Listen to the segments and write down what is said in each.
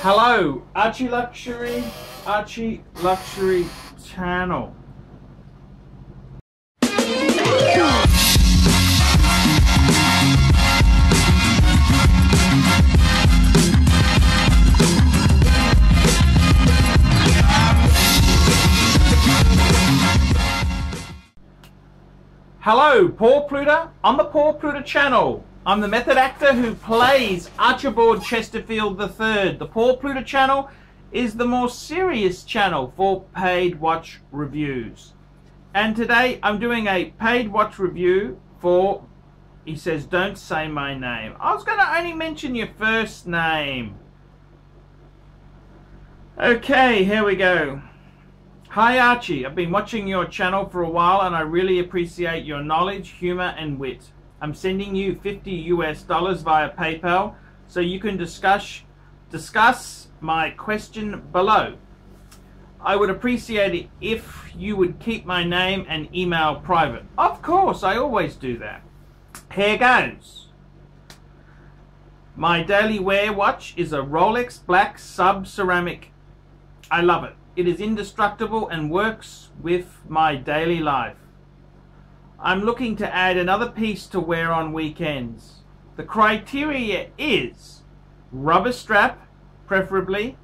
Hello, Archie Luxury channel. Hello, Paul Pluta on the Paul Pluta channel. I'm the method actor who plays Archibald Chesterfield III. The Paul Pluta channel is the more serious channel for paid watch reviews. And today I'm doing a paid watch review for, he says, don't say my name. I was going to only mention your first name. Okay, here we go. Hi Archie, I've been watching your channel for a while and I really appreciate your knowledge, humor and wit. I'm sending you $50 US via PayPal so you can discuss my question below. I would appreciate it if you would keep my name and email private. Of course, I always do that. Here goes. My daily wear watch is a Rolex black sub-ceramic. I love it. It is indestructible and works with my daily life. I'm looking to add another piece to wear on weekends. The criteria is rubber strap, preferably,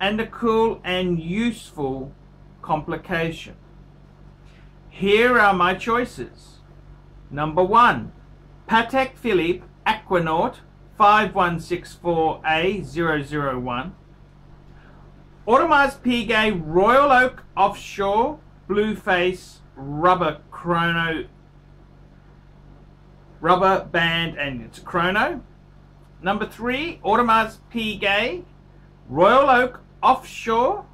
and a cool and useful complication. Here are my choices. Number 1, Patek Philippe Aquanaut 5164A001. Audemars Piguet Royal Oak Offshore Blue Face Rubber band and it's chrono. Number 3, Audemars Piguet Royal Oak Offshore,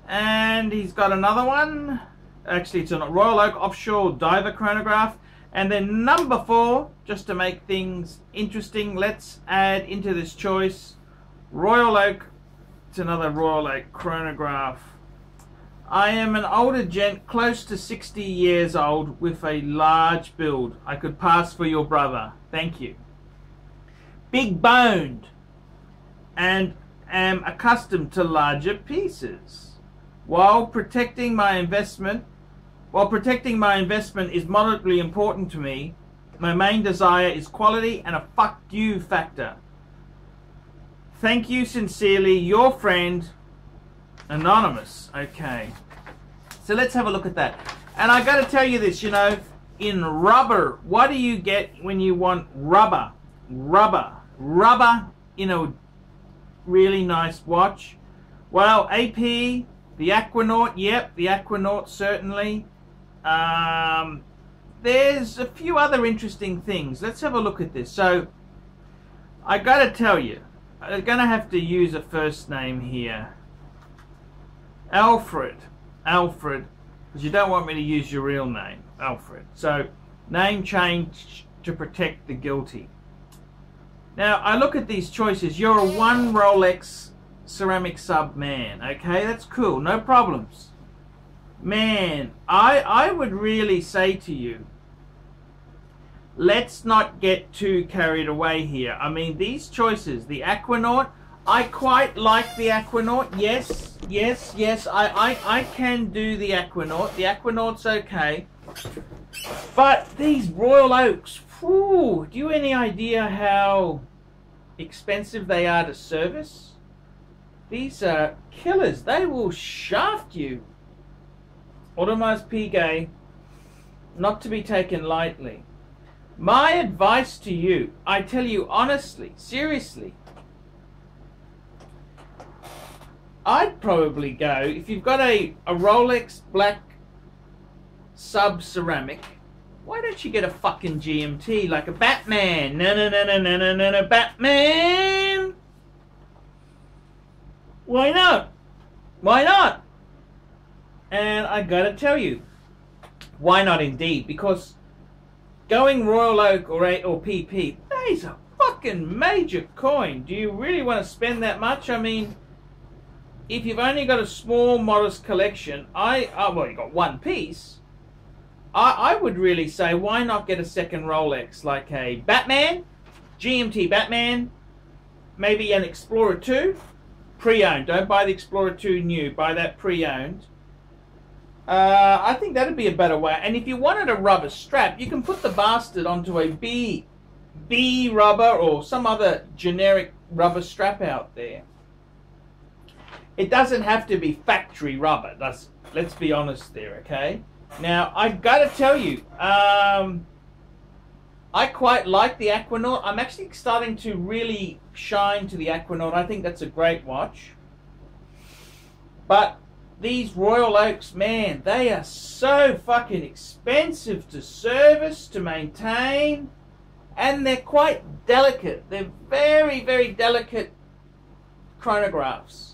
and he's got another one. Actually, it's a Royal Oak Offshore Diver chronograph. And then number 4, just to make things interesting, let's add into this choice Royal Oak. It's another Royal Oak chronograph. I am an older gent, close to 60 years old, with a large build. I could pass for your brother. Thank you. Big boned and am accustomed to larger pieces. While protecting my investment is moderately important to me, my main desire is quality and a fuck you factor. Thank you sincerely, your friend, Anonymous. Okay, so let's have a look at that. And I got to tell you this, you know, in rubber, what do you get when you want rubber? Rubber in a really nice watch. Well, AP, the Aquanaut, yep, the Aquanaut certainly. There's a few other interesting things. Let's have a look at this. So, I got to tell you, I'm going to have to use a first name here. Alfred, because you don't want me to use your real name, Alfred. So, name change to protect the guilty. Now, I look at these choices. You're a 1 Rolex ceramic sub man, okay? That's cool, no problems. Man, I would really say to you, let's not get too carried away here. I mean, these choices, the Aquanaut, I quite like the Aquanaut. Yes, I can do the Aquanaut. The Aquanaut's okay. But these Royal Oaks, whew, do you have any idea how expensive they are to service? These are killers. They will shaft you. Audemars Piguet, not to be taken lightly. My advice to you, I tell you honestly, seriously, I'd probably go, if you've got a Rolex black sub-ceramic, why don't you get a fucking GMT like a Batman? No, Batman! Why not? Why not? And I gotta tell you, why not indeed? Because going Royal Oak or PP, that is a fucking major coin. Do you really want to spend that much? I mean, if you've only got a small, modest collection, well, you got one piece, I would really say, why not get a second Rolex, like a Batman, GMT Batman, maybe an Explorer 2, pre-owned. Don't buy the Explorer 2 new, buy that pre-owned. I think that'd be a better way. And if you wanted a rubber strap, you can put the bastard onto a B rubber or some other generic rubber strap out there. It doesn't have to be factory rubber. Let's be honest there, okay? Now, I've got to tell you, I quite like the Aquanaut. I'm actually starting to really shine to the Aquanaut. I think that's a great watch. But these Royal Oaks, man, they are so fucking expensive to service, to maintain, and they're quite delicate. They're very, very delicate chronographs.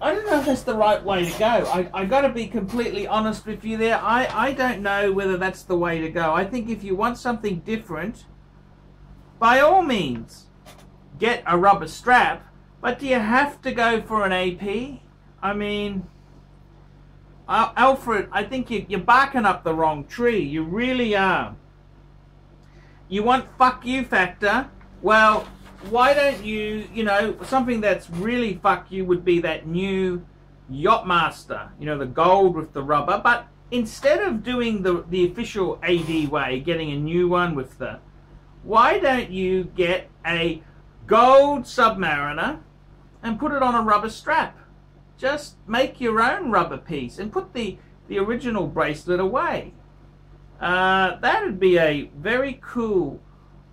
I don't know if that's the right way to go. I got to be completely honest with you there. I don't know whether that's the way to go. I think if you want something different, by all means, get a rubber strap. But do you have to go for an AP? I mean, Alfred, I think you're barking up the wrong tree. You really are. You want fuck you factor? Well, why don't you, something that's really fuck you would be that new Yachtmaster, the gold with the rubber. But instead of doing the official AD way, getting a new one with why don't you get a gold Submariner and put it on a rubber strap? Just make your own rubber piece and put the original bracelet away. That would be a very cool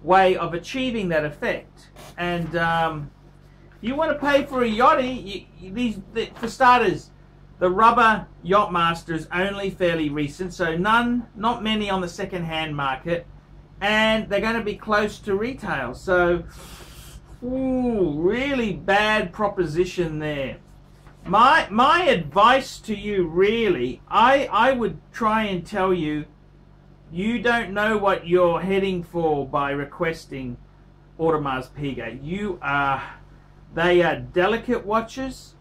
way of achieving that effect. And you want to pay for a yachty, for starters, the rubber Yachtmaster is only fairly recent, so not many on the second-hand market, and they're going to be close to retail. So, really bad proposition there. My advice to you, really, I would try and tell you, you don't know what you're heading for by requesting Audemars Piguet. They are delicate watches.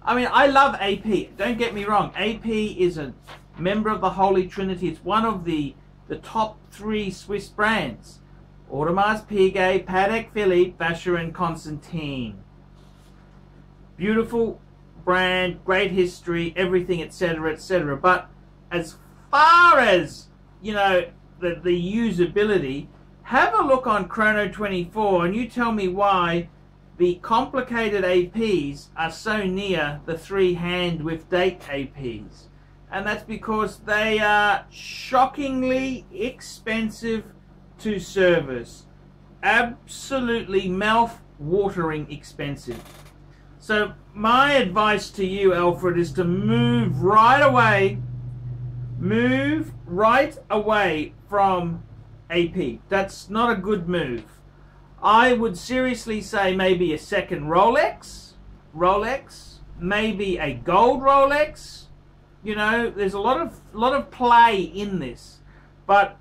I mean, I love AP. Don't get me wrong. AP is a member of the Holy Trinity. It's one of the top 3 Swiss brands. Audemars Piguet, Patek Philippe, Vacher and Constantine. Beautiful brand, great history, everything, etc., etc. But as far as, the usability, have a look on Chrono24 and you tell me why the complicated APs are so near the 3-hand with date APs. And that's because they are shockingly expensive to service. Absolutely mouth-watering expensive. So my advice to you, Alfred, is to move right away from AP. That's not a good move. I would seriously say maybe a second Rolex, maybe a gold Rolex. There's a lot of play in this, but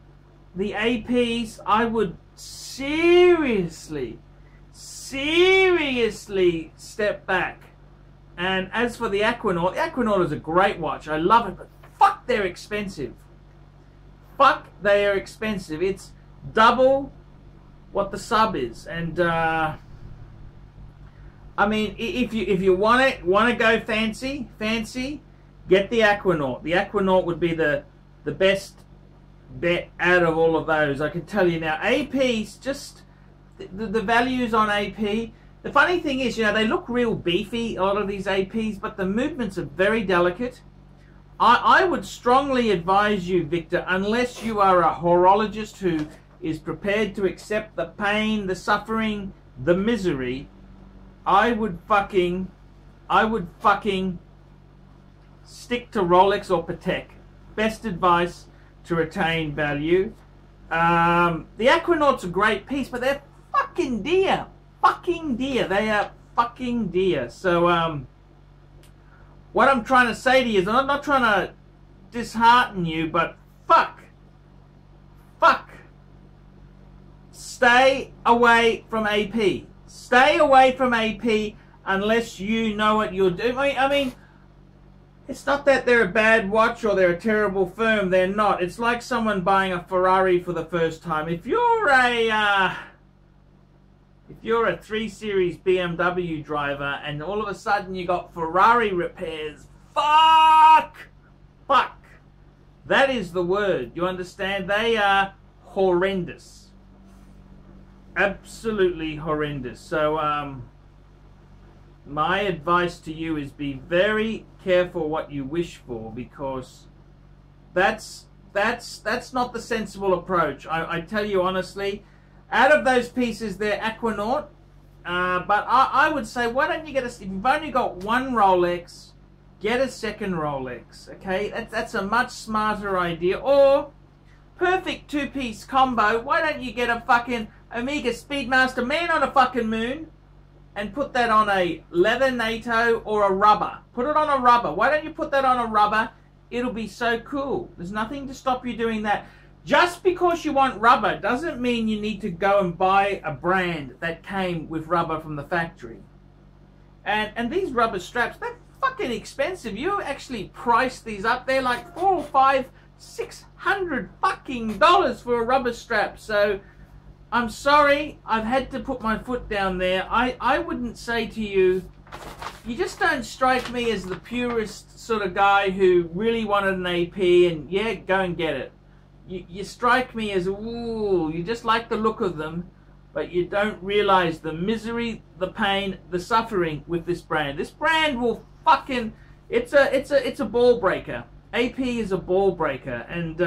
the APs, I would seriously step back. And as for the Aquanaut is a great watch. I love it, but fuck, they're expensive. They are expensive. It's double what the sub is. And I mean, if you want to go fancy, get the Aquanaut. The Aquanaut would be the best bet out of all of those. I can tell you now. APs, just the values on AP. The funny thing is, they look real beefy, a lot of these APs, but the movements are very delicate. I would strongly advise you, Victor, unless you are a horologist who is prepared to accept the pain, the suffering, the misery, I would fucking stick to Rolex or Patek. Best advice to retain value. The Aquanaut's a great piece, but they're fucking dear. They are fucking dear. So, what I'm trying to say to you is, I'm not trying to dishearten you, but fuck. Stay away from AP. Stay away from AP unless you know what you're doing. I mean, it's not that they're a bad watch or they're a terrible firm. They're not. It's like someone buying a Ferrari for the first time. If you're a If you're a 3 Series BMW driver and all of a sudden you got Ferrari repairs, fuck! That is the word. You understand? They are horrendous. Absolutely horrendous. So, my advice to you is be very careful what you wish for, because that's not the sensible approach. I tell you honestly, out of those pieces, they're Aquanaut. But I would say, why don't you get if you've only got one Rolex, get a second Rolex. Okay, that's a much smarter idea. Or perfect two-piece combo. Why don't you get a fucking Omega Speedmaster Man on a fucking Moon and put that on a leather NATO or a rubber? Put it on a rubber. Why don't you put that on a rubber? It'll be so cool. There's nothing to stop you doing that. Just because you want rubber doesn't mean you need to go and buy a brand that came with rubber from the factory. And these rubber straps, they're fucking expensive. You actually price these up. They're like $400, $500, $600 fucking dollars for a rubber strap. So I'm sorry, I've had to put my foot down there. I wouldn't say to you, you just don't strike me as the purest sort of guy who really wanted an AP and yeah, go and get it. You strike me as, ooh, you just like the look of them, but you don't realize the misery, the pain, the suffering with this brand. This brand will fucking, it's a ball breaker. AP is a ball breaker, and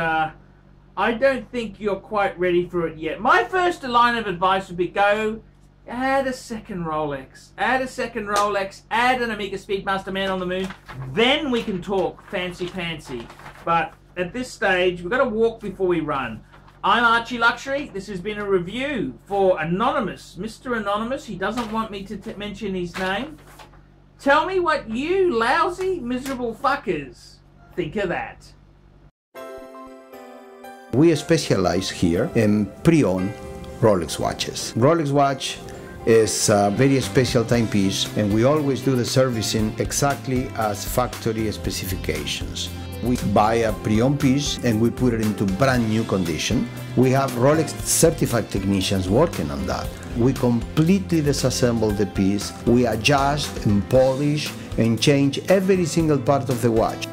I don't think you're quite ready for it yet. My first line of advice would be go add a second Rolex. Add a second Rolex. Add an Omega Speedmaster Man on the Moon. Then we can talk fancy-pantsy. But at this stage, we've got to walk before we run. I'm Archie Luxury. This has been a review for Anonymous. Mr. Anonymous, he doesn't want me to mention his name. Tell me what you lousy, miserable fuckers think of that. We specialize here in pre-owned Rolex watches. Rolex watch is a very special timepiece, and we always do the servicing exactly as factory specifications. We buy a pre-owned piece and we put it into brand new condition. We have Rolex certified technicians working on that. We completely disassemble the piece. We adjust and polish and change every single part of the watch.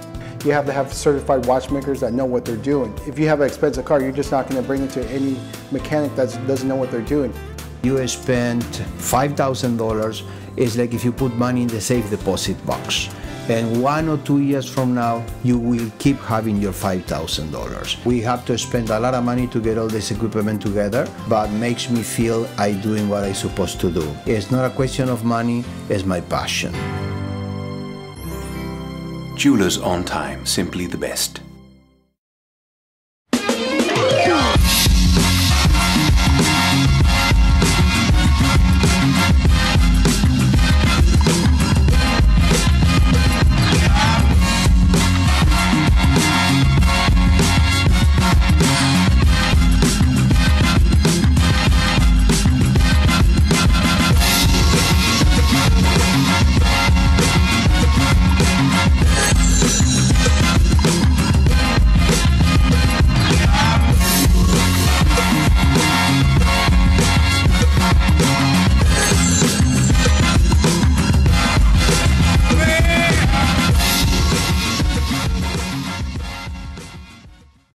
You have to have certified watchmakers that know what they're doing. If you have an expensive car, you're just not going to bring it to any mechanic that doesn't know what they're doing. You spend $5,000, it's like if you put money in the safe deposit box. And 1 or 2 years from now, you will keep having your $5,000. We have to spend a lot of money to get all this equipment together, but makes me feel I'm doing what I'm supposed to do. It's not a question of money, it's my passion. Jewelers on time, simply the best.